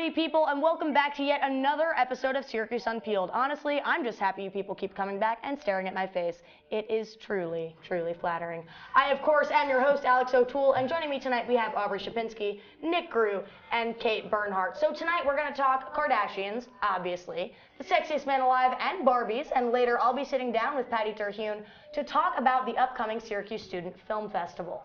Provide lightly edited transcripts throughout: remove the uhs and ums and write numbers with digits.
Howdy, people, and welcome back to yet another episode of Syracuse Unpeeled. Honestly, I'm just happy you people keep coming back and staring at my face. It is truly, truly flattering. I, of course, am your host, Alex O'Toole, and joining me tonight we have Aubrey Schopinsky, Nick Grew, and Kate Bernhardt. So tonight we're going to talk Kardashians, obviously, the sexiest man alive, and Barbies, and later I'll be sitting down with Patty Terhune to talk about the upcoming Syracuse Student Film Festival.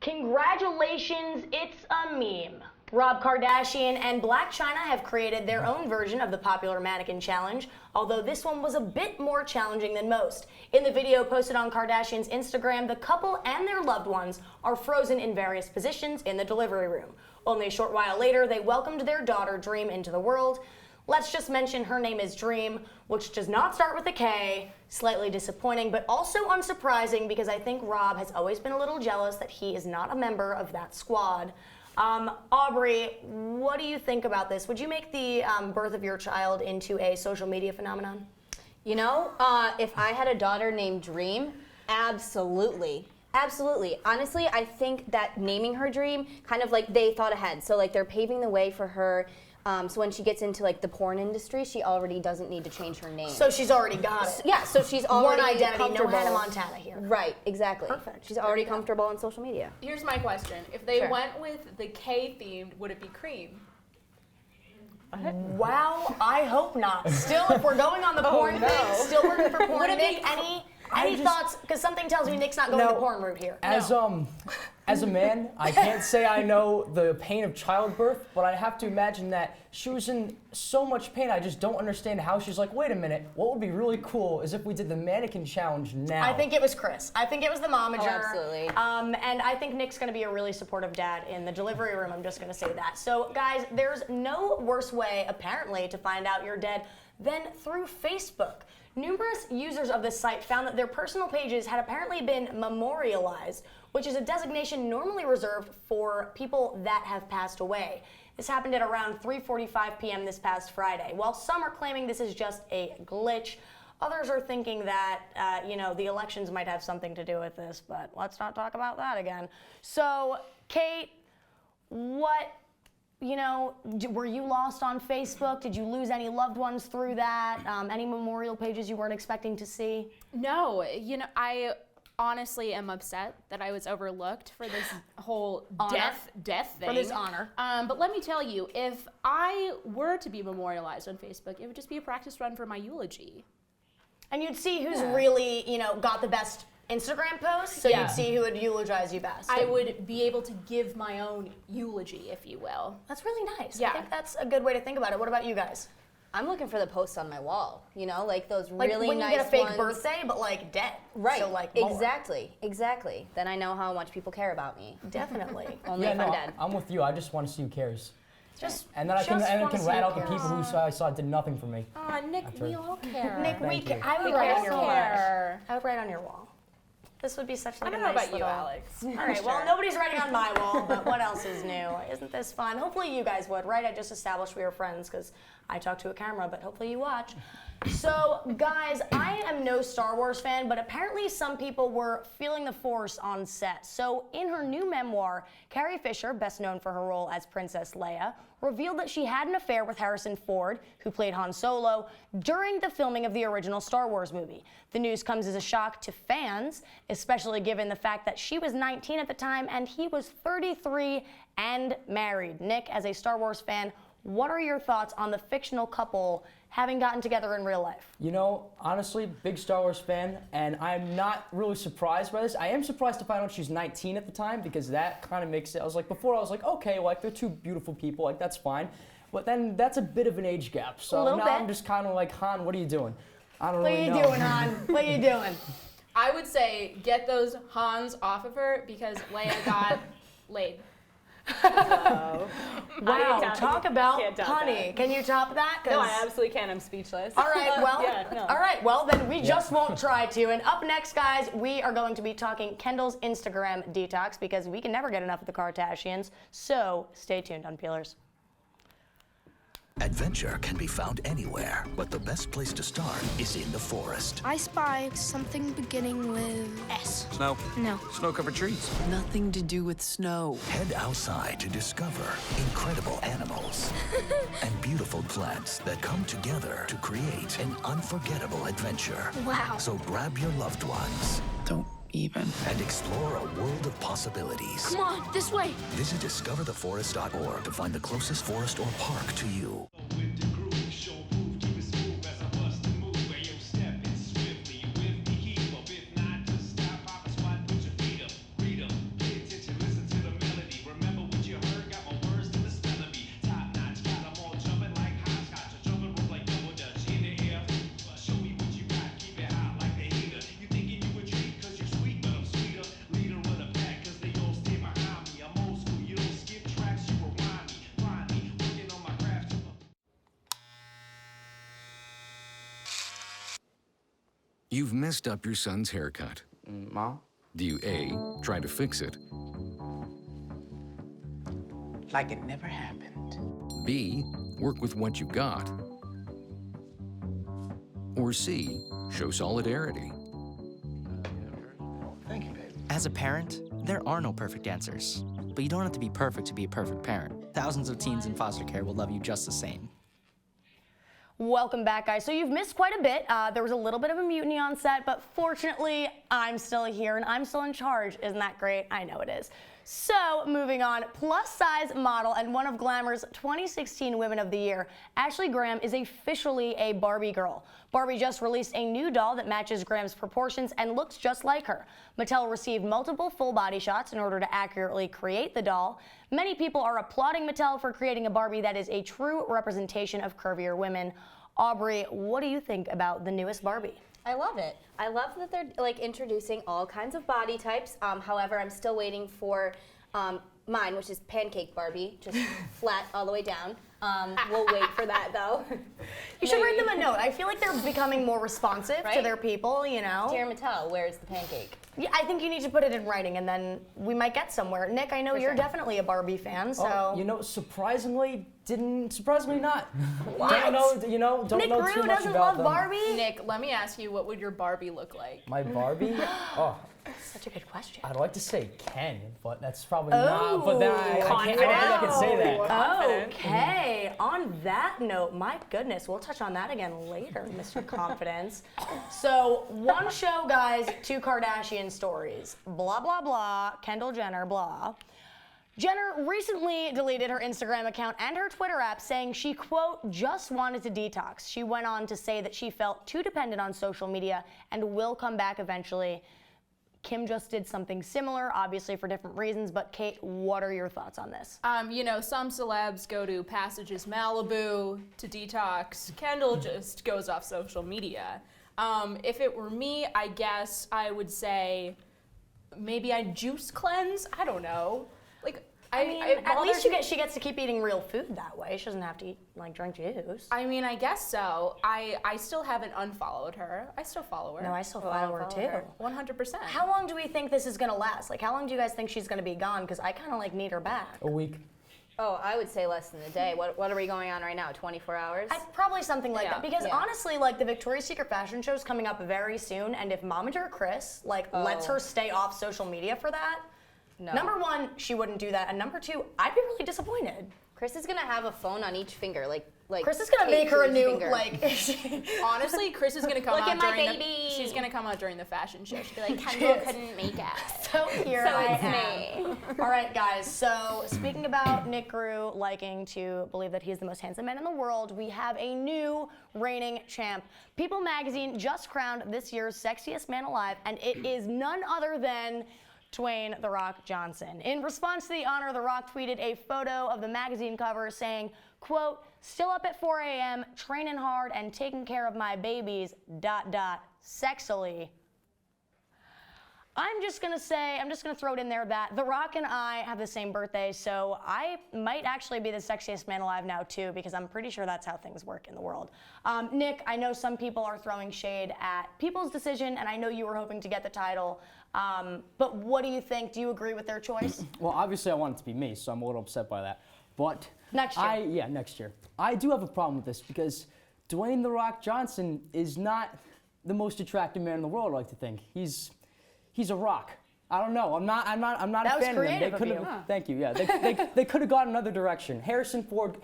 Congratulations, it's a meme. Rob Kardashian and Blac Chyna have created their own version of the popular mannequin challenge, although this one was a bit more challenging than most. In the video posted on Kardashian's Instagram, the couple and their loved ones are frozen in various positions in the delivery room. Only a short while later, they welcomed their daughter Dream into the world. Let's just mention her name is Dream, which does not start with a K. Slightly disappointing, but also unsurprising because I think Rob has always been a little jealous that he is not a member of that squad. Aubrey, what do you think about this? Would you make the birth of your child into a social media phenomenon? You know, if I had a daughter named Dream, absolutely. Absolutely. Honestly, I think that naming her Dream, kind of like they thought ahead. So like they're paving the way for her. So when she gets into like the porn industry, she already doesn't need to change her name. So she's already got it. Yeah, so she's already one identity, comfortable. no Hannah Montana here. Right, exactly. Perfect. She's already comfortable on social media. Here's my question. If they Sure. went with the K themed, would it be cream? Wow, I hope not. Still, if we're going on the porn thing, still working for porn. Nick, any thoughts? Because something tells me Nick's not going the porn route here. As a man, I can't say I know the pain of childbirth, but I have to imagine that she was in so much pain. I just don't understand how she's like, wait a minute, what would be really cool is if we did the mannequin challenge now. I think it was Chris. I think it was the momager. Oh, absolutely. And I think Nick's going to be a really supportive dad in the delivery room. I'm just going to say that. So, guys, there's no worse way, apparently, to find out you're dead than through Facebook. Numerous users of this site found that their personal pages had apparently been memorialized, which is a designation normally reserved for people that have passed away. This happened at around 3:45 p.m. this past Friday. While some are claiming this is just a glitch, others are thinking that, the elections might have something to do with this, but let's not talk about that again. So, Kate, were you lost on Facebook? Did you lose any loved ones through that? Any memorial pages you weren't expecting to see? No, I honestly am upset that I was overlooked for this whole death thing. For this honor. But let me tell you, if I were to be memorialized on Facebook, it would just be a practice run for my eulogy. And you'd see who's really, got the best Instagram posts, so you'd see who would eulogize you best. I would be able to give my own eulogy, if you will. That's really nice. Yeah. I think that's a good way to think about it. What about you guys? I'm looking for the posts on my wall, like those Like really when you nice get a fake ones. birthday, but like dead. Right, So like more. exactly. Then I know how much people care about me. Definitely. Only if I'm dead. I'm with you. I just want to see who cares. And then I can rat out the people who I saw did nothing for me. Aw, Nick, we all care. Nick, Thank you. I would We write all on your wall. care. I would write on your wall. This would be such like I don't a know nice about you, little... Alex. All right, well, nobody's writing on my wall, but what else is new? Isn't this fun? Hopefully you guys would, right? I just established we were friends because I talk to a camera, but hopefully you watch. So, guys, I am no Star Wars fan, but apparently some people were feeling the Force on set. So, in her new memoir, Carrie Fisher, best known for her role as Princess Leia, revealed that she had an affair with Harrison Ford, who played Han Solo, during the filming of the original Star Wars movie. The news comes as a shock to fans, especially given the fact that she was 19 at the time and he was 33 and married. Nick, as a Star Wars fan, what are your thoughts on the fictional couple having gotten together in real life? Honestly, big Star Wars fan, and I'm not really surprised by this. I am surprised to find out she's 19 at the time, because that kind of makes it, before I was like, okay, they're two beautiful people, that's fine. But then that's a bit of an age gap. So now I'm just kind of like, Han, what are you doing? I don't really know. What are you doing, Han? What are you doing? I would say get those Hans off of her because Leia got laid. Wow, talk about punny. Can you top that? No, I absolutely can. I'm speechless. All right, well, then we just won't try to. And up next, guys, we are going to be talking Kendall's Instagram detox because we can never get enough of the Kardashians. So stay tuned, Unpeelers. Adventure can be found anywhere, but the best place to start is in the forest. I spy something beginning with S. Snow. No. Snow-covered trees. Nothing to do with snow. Head outside to discover incredible animals and beautiful plants that come together to create an unforgettable adventure. Wow. So grab your loved ones Don't even. and explore a world of possibilities. Come on, this way. Visit discovertheforest.org to find the closest forest or park to you. You've messed up your son's haircut. Mom? Do you A, try to fix it, Like it never happened. B, work with what you got, or C, show solidarity? As a parent, there are no perfect answers. But you don't have to be perfect to be a perfect parent. Thousands of teens in foster care will love you just the same. Welcome back, guys. So you've missed quite a bit. There was a little bit of a mutiny on set, but fortunately, I'm still here and I'm still in charge. Isn't that great? I know it is. So, moving on, plus-size model and one of Glamour's 2016 Women of the Year, Ashley Graham is officially a Barbie girl. Barbie just released a new doll that matches Graham's proportions and looks just like her. Mattel received multiple full-body shots in order to accurately create the doll. Many people are applauding Mattel for creating a Barbie that is a true representation of curvier women. Aubrey, what do you think about the newest Barbie? I love it. I love that they're like introducing all kinds of body types. However, I'm still waiting for mine, which is pancake Barbie, just flat all the way down. We'll wait for that though. You should write them a note. I feel like they're becoming more responsive to Right? their people, you know? Dear Mattel, where's the pancake? Yeah, I think you need to put it in writing and then we might get somewhere. Nick, I know you're definitely a Barbie fan, so. Oh, you know, surprisingly not. What? Don't know Nick too Rue much doesn't about love them. Barbie? Nick, let me ask you, what would your Barbie look like? My Barbie? Oh, Such a good question. I'd like to say Ken, but that's probably not. But then I don't think I can say that. Okay, on that note, my goodness, we'll touch on that again later, Mr. Confidence. So, one show, guys, two Kardashian stories. Blah, blah, blah, Kendall Jenner, blah. Jenner recently deleted her Instagram account and her Twitter app saying she, quote, just wanted to detox. She went on to say that she felt too dependent on social media and will come back eventually. Kim just did something similar, obviously for different reasons, but Kate, what are your thoughts on this? You know, some celebs go to Passages Malibu to detox. Kendall just goes off social media. If it were me, I guess I would say maybe I'd juice cleanse. I don't know. Like, I mean, at least she gets to keep eating real food that way. She doesn't have to eat, drink juice. I mean, I guess so. I still haven't unfollowed her. I still follow her. No, I still follow her too. 100%. How long do we think this is gonna last? Like, how long do you guys think she's gonna be gone? Because I kind of need her back. A week. Oh, I would say less than a day. What are we going on right now? 24 hours? Probably something like that. Because Yeah. honestly, the Victoria's Secret fashion show is coming up very soon, and if Momager Chris lets her stay off social media for that, No. number one, she wouldn't do that, and number two, I'd be really disappointed. Chris is gonna have a phone on each finger, like Chris is gonna taped make her to a each new finger. Honestly, Chris is gonna come Look out at my during baby. she's gonna come out during the fashion show. She'll be like, She Kendall is. couldn't make it. So here So I it's am. me. All right, guys. So speaking about Nick Rue liking to believe that he's the most handsome man in the world, we have a new reigning champ. People magazine just crowned this year's sexiest man alive, and it is none other than Dwayne "The Rock" Johnson. In response to the honor, The Rock tweeted a photo of the magazine cover saying, quote, still up at 4 a.m., training hard and taking care of my babies, ... sexily. I'm just gonna throw it in there that The Rock and I have the same birthday, so I might actually be the sexiest man alive now too, because I'm pretty sure that's how things work in the world. Nick, I know some people are throwing shade at People's Decision, and I know you were hoping to get the title, but what do you think? Do you agree with their choice? Well, obviously I want it to be me, so I'm a little upset by that. but Next year. Yeah, next year. I do have a problem with this because Dwayne "The Rock" Johnson is not the most attractive man in the world. I like to think he's a rock. I don't know. I'm not That a was fan of them. They creative of could you. have. Thank you. Yeah, they could have gone another direction. Harrison Ford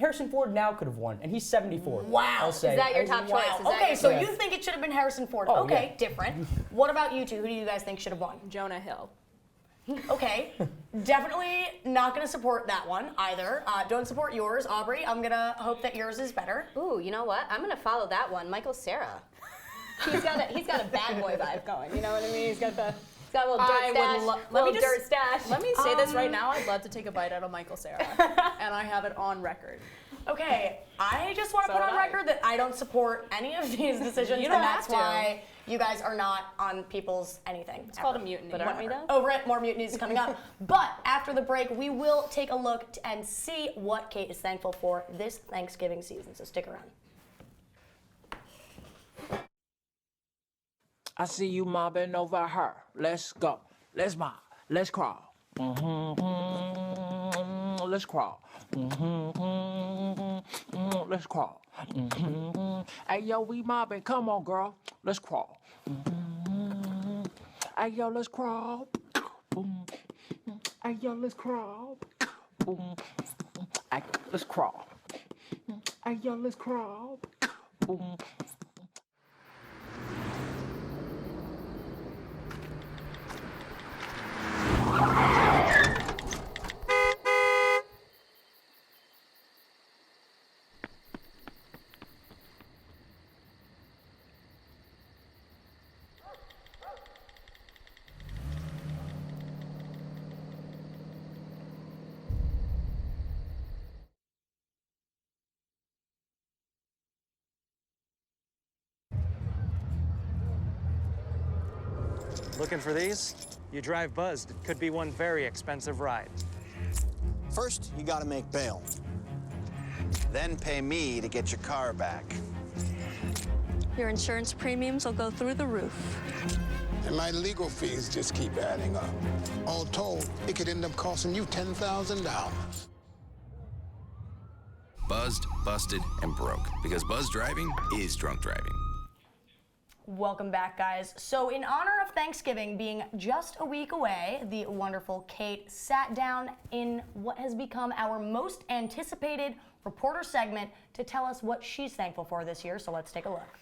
now could have won, and he's 74. Wow. I'll say. Is that your top choice? Is that Okay, your so Yeah. you think it should have been Harrison Ford. Oh, okay, yeah. different. What about you two? Who do you guys think should have won? Jonah Hill. Okay, definitely not going to support that one either. Don't support yours, Aubrey. I'm going to hope that yours is better. Ooh, you know what? I'm gonna follow that one. Michael Cera. He's got a bad boy vibe going. You know what I mean? He's got a little dirt stash. Dirt stash. Let me say this right now. I'd love to take a bite out of Michael Cera, and I have it on record. Okay, I just want to So put on would I. record that I don't support any of these decisions, You don't and that's have to. why you guys are not on people's anything. It's called a mutiny. But aren't we though? Oh, right, more mutinies coming up. But after the break, we will take a look and see what Kate is thankful for this Thanksgiving season, so stick around. I see you mobbing over her. Let's go. Let's mob. Let's crawl. Let's crawl. Let's crawl. Hey, yo, we mobbing. Come on, girl. Let's crawl. Hey, yo, let's crawl. Hey, yo, let's crawl. Hey, let's crawl. Hey, yo, let's crawl. Looking for these? You drive buzzed. It could be one very expensive ride. First, you gotta make bail. Then pay me to get your car back. Your insurance premiums will go through the roof. And my legal fees just keep adding up. All told, it could end up costing you $10,000. Buzzed, busted, and broke. Because buzz driving is drunk driving. Welcome back, guys. So in honor of Thanksgiving being just a week away, the wonderful Kate sat down in what has become our most anticipated reporter segment to tell us what she's thankful for this year. So let's take a look.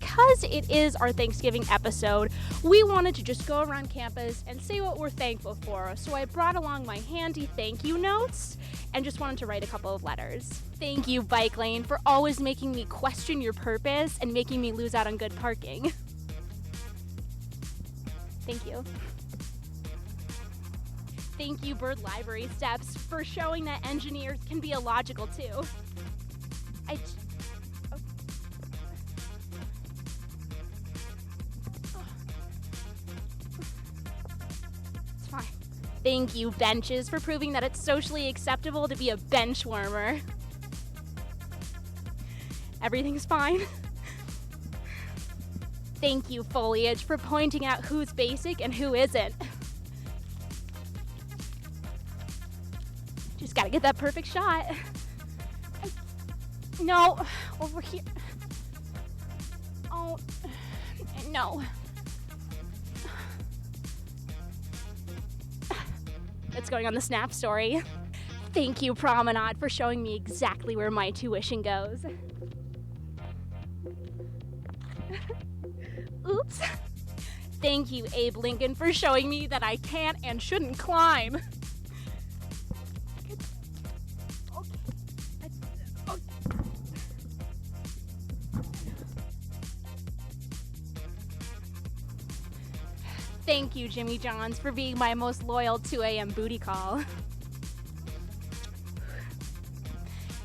Because it is our Thanksgiving episode, we wanted to just go around campus and say what we're thankful for. So I brought along my handy thank you notes and just wanted to write a couple of letters. Thank you, Bike Lane, for always making me question your purpose and making me lose out on good parking. Thank you. Thank you, Bird Library Steps, for showing that engineers can be illogical too. It's fine. Thank you, benches, for proving that it's socially acceptable to be a bench warmer. Everything's fine. Thank you, foliage, for pointing out who's basic and who isn't. Just gotta get that perfect shot. No, over here. Oh, no. It's going on the Snap story. Thank you, Promenade, for showing me exactly where my tuition goes. Oops. Thank you, Abe Lincoln, for showing me that I can't and shouldn't climb. Thank you, Jimmy Johns, for being my most loyal 2 a.m. booty call.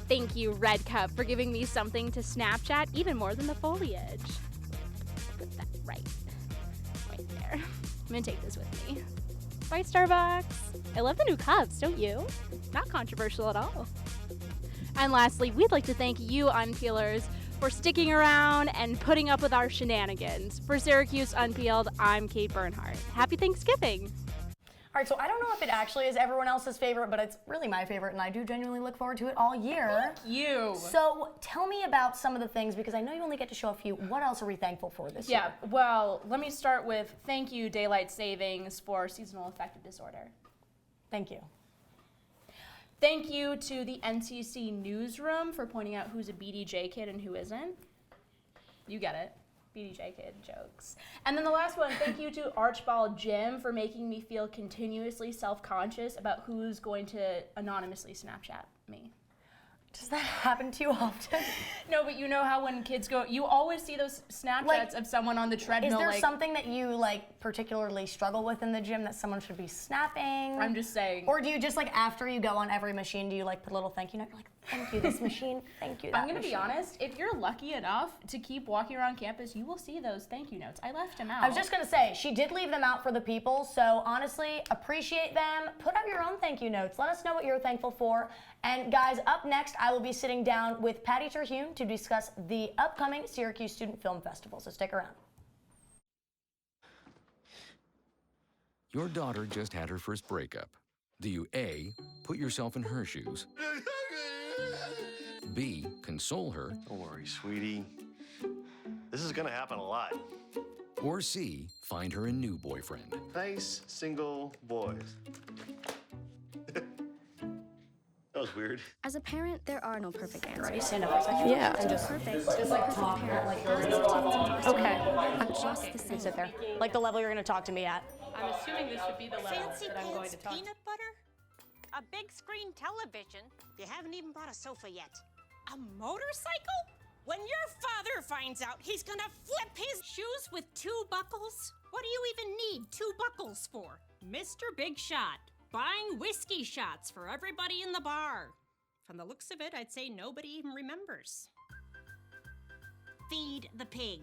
Thank you, Red Cup, for giving me something to Snapchat even more than the foliage. Put that right there. I'm gonna take this with me. Bye, Starbucks. I love the new cups, don't you? Not controversial at all. And lastly, we'd like to thank you, Unpeelers, for sticking around and putting up with our shenanigans. For Syracuse Unpeeled, I'm Kate Bernhardt. Happy Thanksgiving. All right, so I don't know if it actually is everyone else's favorite, but it's really my favorite, and I do genuinely look forward to it all year. Thank you. So tell me about some of the things, because I know you only get to show a few. What else are we thankful for this year? Yeah, well, let me start with thank you, Daylight Savings, for seasonal affective disorder. Thank you. Thank you to the NCC newsroom for pointing out who's a BDJ kid and who isn't. You get it. BDJ kid jokes. And then the last one, thank you to Archbald Jim for making me feel continuously self-conscious about who's going to anonymously Snapchat me. Does that happen to you often? No, but you know how when kids go, you always see those Snapchats of someone on the treadmill. Is there something that you like particularly struggle with in the gym that someone should be snapping? I'm just saying. Or do you just like after you go on every machine, do you like put a little thank you note? You're like, thank you this machine, thank you that I'm gonna be honest, if you're lucky enough to keep walking around campus, you will see those thank you notes. I left them out. I was just gonna say, she did leave them out for the people, so honestly, appreciate them. Put out your own thank you notes. Let us know what you're thankful for. And guys, up next, I will be sitting down with Patty Terhune to discuss the upcoming Syracuse Student Film Festival, so stick around. Your daughter just had her first breakup. Do you A, put yourself in her shoes? B, console her? Don't worry, sweetie. This is gonna happen a lot. Or C, find her a new boyfriend? Nice, single boys. That was weird. As a parent, there are no perfect answers. Ready? Stand up for a second. Yeah. And just perfect. Just like talk like you're Okay. I'm just the same. Sit there. Like the level you're going to talk to me at. I'm assuming this would be the level Fancy that I'm going pants to talk peanut butter? A big screen television? You haven't even bought a sofa yet. A motorcycle? When your father finds out, he's gonna flip his shoes with 2 buckles? What do you even need 2 buckles for? Mr. Big Shot, buying whiskey shots for everybody in the bar. From the looks of it, I'd say nobody even remembers. Feed the pig.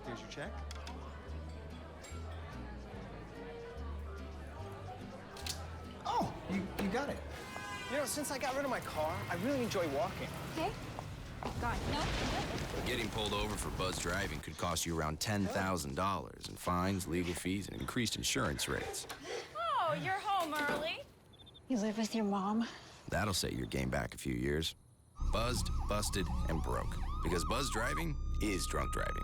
Here's your check. Oh, you got it. You know, since I got rid of my car, I really enjoy walking. Okay. God, no. Getting pulled over for buzz driving could cost you around $10,000 in fines, legal fees, and increased insurance rates. Oh, you're home early. You live with your mom? That'll set your game back a few years. Buzzed, busted, and broke. Because buzz driving is drunk driving.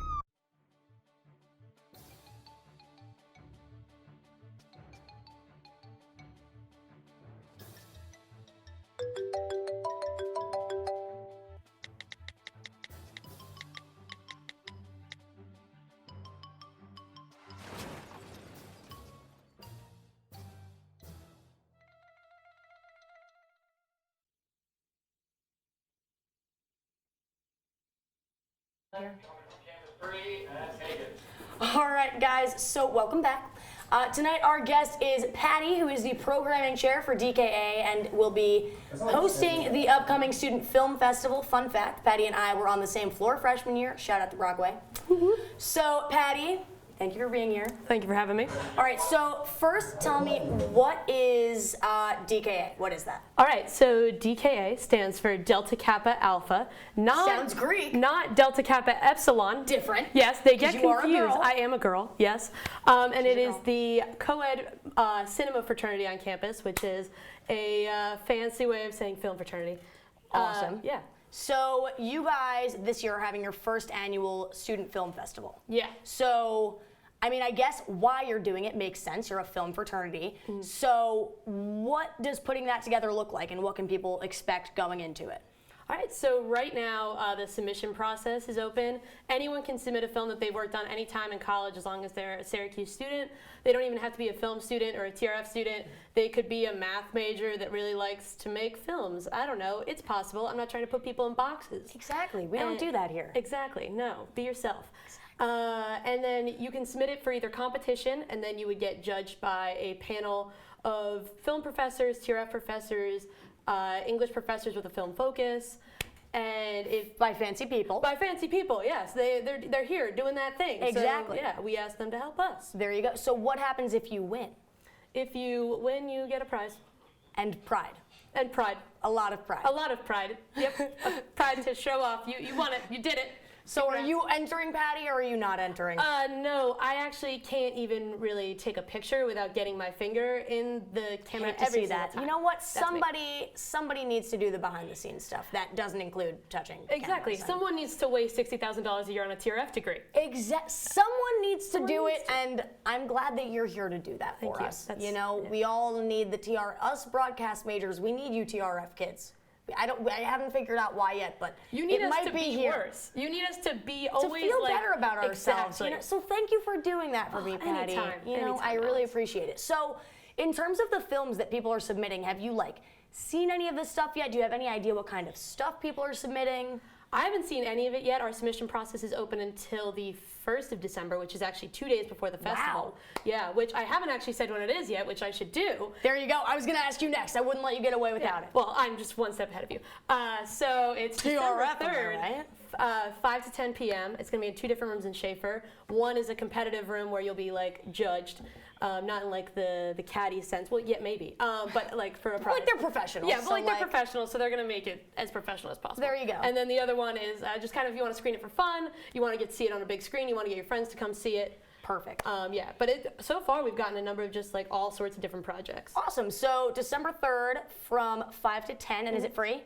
All right, guys, so welcome back. Tonight our guest is Patty, who is the programming chair for DKA and will be hosting the upcoming Student Film Festival. Fun fact, Patty and I were on the same floor freshman year. Shout out to Broadway. So, Patty, thank you for being here. Thank you for having me. All right, so first tell me, what is DKA? What is that? All right, so DKA stands for Delta Kappa Alpha. Not, Sounds Greek. Not Delta Kappa Epsilon. Different. Yes, they get 'Cause you are a confused. girl. I am a girl, yes. And it is the co-ed cinema fraternity on campus, which is a fancy way of saying film fraternity. Awesome. Yeah. So you guys this year are having your first annual Student Film Festival. Yeah. So, I mean, I guess why you're doing it makes sense. You're a film fraternity. So what does putting that together look like, and what can people expect going into it? All right, so right now the submission process is open. Anyone can submit a film that they've worked on any time in college as long as they're a Syracuse student. They don't even have to be a film student or a TRF student. They could be a math major that really likes to make films. I don't know, it's possible. I'm not trying to put people in boxes. Exactly, we don't do that here. Exactly, no, be yourself. And then you can submit it for either competition, and then you would get judged by a panel of film professors, TRF professors, English professors with a film focus, and if by fancy people. By fancy people, yes, they're here doing that thing. Exactly. So, yeah, we ask them to help us. There you go. So what happens if you win? If you win, you get a prize. And pride. And pride. A lot of pride. A lot of pride. Yep. Pride to show off. You won it. You did it. So are you entering, Patty, or are you not entering? No, I actually can't even really take a picture without getting my finger in the camera Hate to every see single that. time. You know what? That's me. Somebody needs to do the behind-the-scenes stuff. That doesn't include touching. Exactly. cameras. Someone needs to waste $60,000 a year on a TRF degree. Someone needs to do it, and I'm glad that you're here to do that for us. You know, we all need us broadcast majors. We need you TRF kids. I haven't figured out why yet, but You need it us might to be here. worse. You need us to be To always feel like, better about ourselves. Exactly. You know, so thank you for doing that for me, Patty. anytime, You know, I anytime, really Alex. appreciate it. So, in terms of the films that people are submitting, have you seen any of this stuff yet? Do you have any idea what kind of stuff people are submitting? I haven't seen any of it yet. Our submission process is open until the 1st of December, which is actually 2 days before the festival. Wow. Yeah, which I haven't actually said when it is yet, which I should do. There you go. I was going to ask you next. I wouldn't let you get away without it. Well, I'm just one step ahead of you. So it's December TRF, am I 3rd, 5 to 10 p.m. It's going to be in 2 different rooms in Schaefer. One is a competitive room where you'll be judged. Not in the caddy sense. Well, yeah, maybe. But for a prize. Like they're professionals. Yeah, but so they're professionals, so they're gonna make it as professional as possible. There you go. And then the other one is just kind of if you want to screen it for fun, you want to get to see it on a big screen, you want to get your friends to come see it. Perfect. Yeah, but so far we've gotten a number of just all sorts of different projects. Awesome. So December 3rd from 5 to 10, and is it free?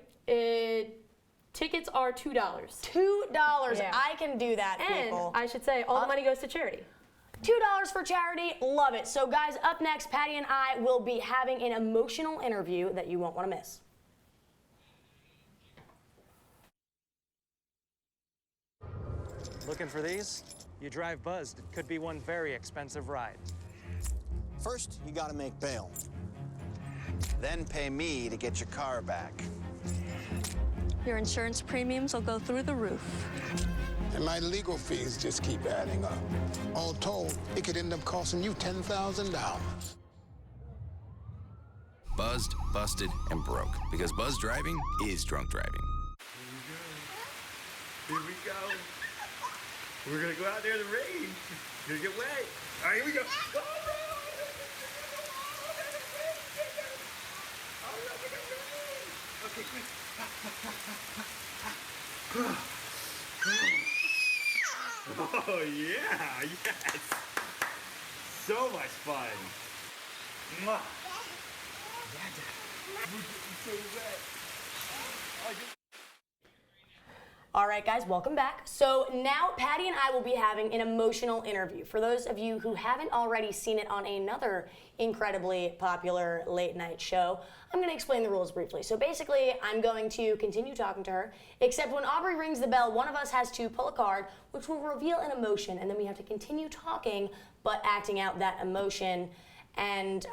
Tickets are $2. $2. Yeah. I can do that, people. And I should say, all the money goes to charity. $2 for charity, love it. So guys, up next, Patty and I will be having an emotional interview that you won't want to miss. Looking for these? You drive buzzed. It could be one very expensive ride. First, you gotta make bail. Then pay me to get your car back. Your insurance premiums will go through the roof. And my legal fees just keep adding up. All told, it could end up costing you $10,000. Buzzed, busted, and broke. Because buzz driving is drunk driving. Here we go. We're gonna go out there in the rain. You're gonna get wet. All right, here we go. Go, okay, quick. Oh yeah, yes. So much fun. Mwah. Yeah, Dad. We're getting so wet. All right, guys, welcome back. So now Patty and I will be having an emotional interview. For those of you who haven't already seen it on another incredibly popular late night show, I'm going to explain the rules briefly. So basically, I'm going to continue talking to her, except when Aubrey rings the bell, one of us has to pull a card, which will reveal an emotion, and then we have to continue talking, but acting out that emotion. And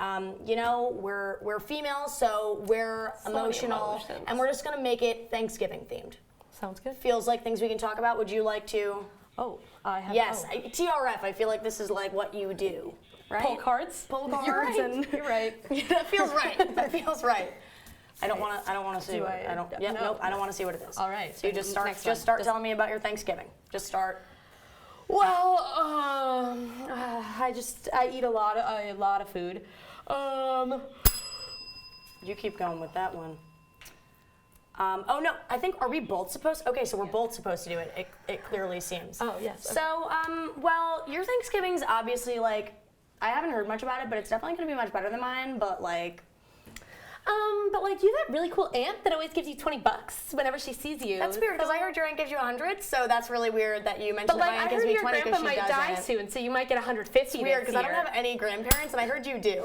you know, we're females, so we're emotional, and we're just going to make it Thanksgiving themed. Sounds good. Feels like things we can talk about. Would you like to? Oh, I have. Yes, TRF. I feel like this is what you do, right? Pull cards. Pull cards. You're right. And You're right. That feels right. That feels right. I don't want to see. Do I don't. I- Yeah, no. nope. I don't want to see what it is. All right. So you just start. Next Just one. start telling me about your Thanksgiving. Just start. Well, I eat a lot of food. You keep going with that one. Oh no, I think, are we both supposed? Okay, so we're both supposed to do it. It clearly seems. Oh yes. So well, your Thanksgiving's obviously I haven't heard much about it, but it's definitely gonna be much better than mine. But you have that really cool aunt that always gives you $20 whenever she sees you. That's weird because I heard your aunt gives you 100, so that's really weird that you mentioned But that my aunt I gives heard me your 20 grandpa because she might die doesn't. soon, so you might get 150. It's weird because I don't have any grandparents, and I heard you do.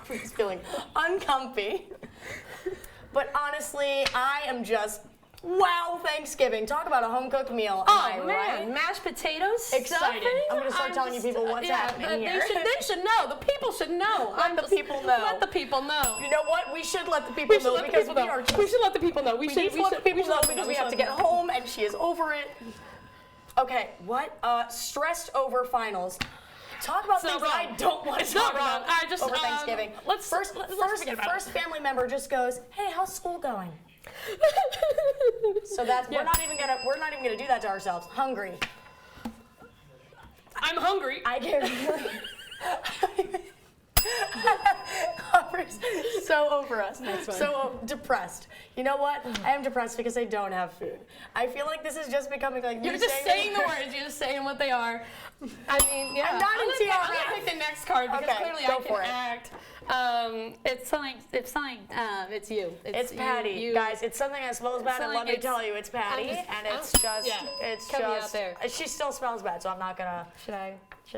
I'm just feeling uncomfy. But honestly, I am just, wow, Thanksgiving. Talk about a home-cooked meal. Oh, am I man. right? Mashed potatoes. Excited. I'm going to start telling you people what's happening here. They should know. The people should know. Let the people know. Let the people know. You know what? We should let the people know because we are just... We should let the people know. We should let the people know because we have to get home and she is over it. Okay, what? Stressed over finals. Talk about things that I don't want to talk about over Thanksgiving. First family member just goes, "Hey, how's school going?" So that's we're not even gonna do that to ourselves. Hungry. I'm hungry. I get really. Aubrey's so over us. So depressed. You know what? I am depressed because I don't have food. I feel like this is just becoming like You're me just saying the words. You're just saying what they are. I mean, yeah. I'm not in TRF. I'm gonna pick the next card because Okay, clearly go I for can it. act. It's you. It's Patty, you. guys. It's something that smells bad, and something let me it's- tell you, it's Patty, I'm just- and it's just, yeah, it's cut me out just. there. She still smells bad, so I'm not gonna. Should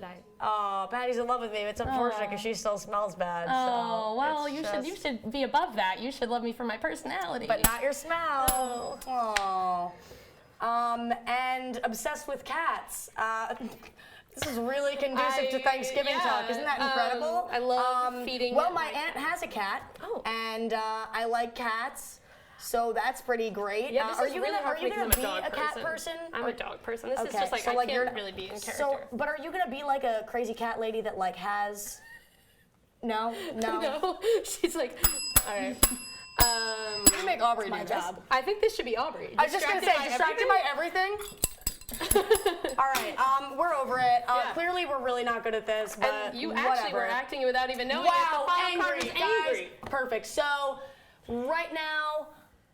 I? Oh, Patty's in love with me. It's unfortunate because she still smells bad. Oh, so well, it's you should be above that. You should love me for my personality. but not your smell. Oh. And obsessed with cats. This is really conducive to Thanksgiving talk. Isn't that incredible? I love feeding. Well, my aunt has a cat, and I like cats, so that's pretty great. Yeah, this are is you really gonna hard are you because gonna I'm be a a dog cat person. person? I'm a dog person. This is Okay, just like so I like can't you're really be in character. So, but are you gonna be like a crazy cat lady that like has? No. No. She's like, all right. You make Aubrey my do this. job. I think this should be Aubrey. I was just gonna say, distracted by everything. All right, we're over it. Clearly, we're really not good at this, but And you actually were whatever. acting without even knowing. Wow, it. The final card angry, was guys. angry. Perfect. So, right now,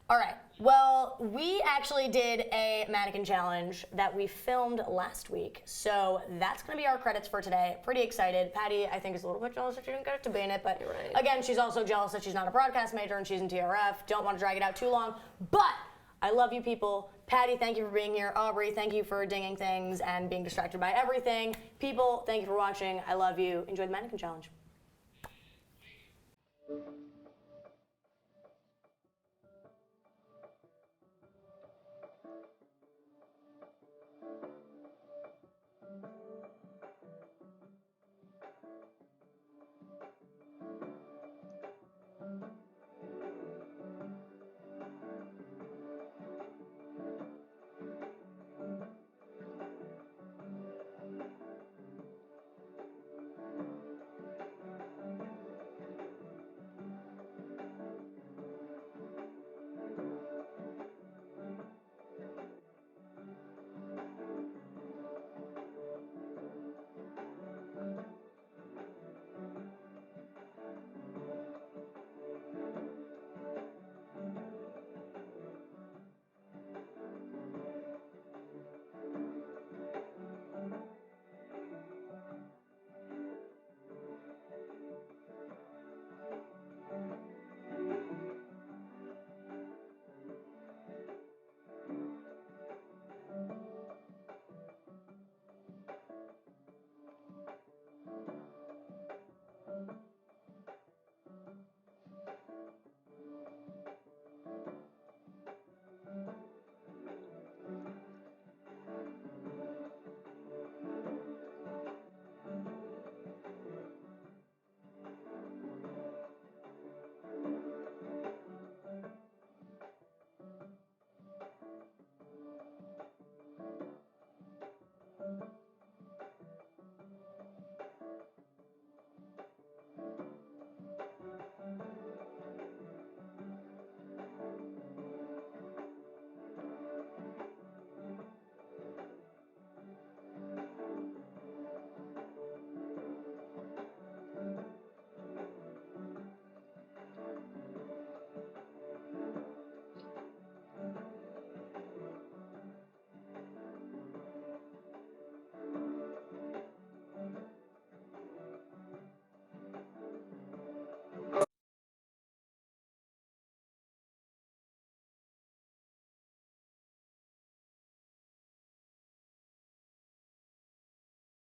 all right. Well, we actually did a mannequin challenge that we filmed last week. So that's going to be our credits for today. Pretty excited. Patty, I think, is a little bit jealous that she didn't get to be in it. But again, she's also jealous that she's not a broadcast major and she's in TRF. Don't want to drag it out too long. But I love you people. Patty, thank you for being here. Aubrey, thank you for dinging things and being distracted by everything. People, thank you for watching. I love you. Enjoy the mannequin challenge.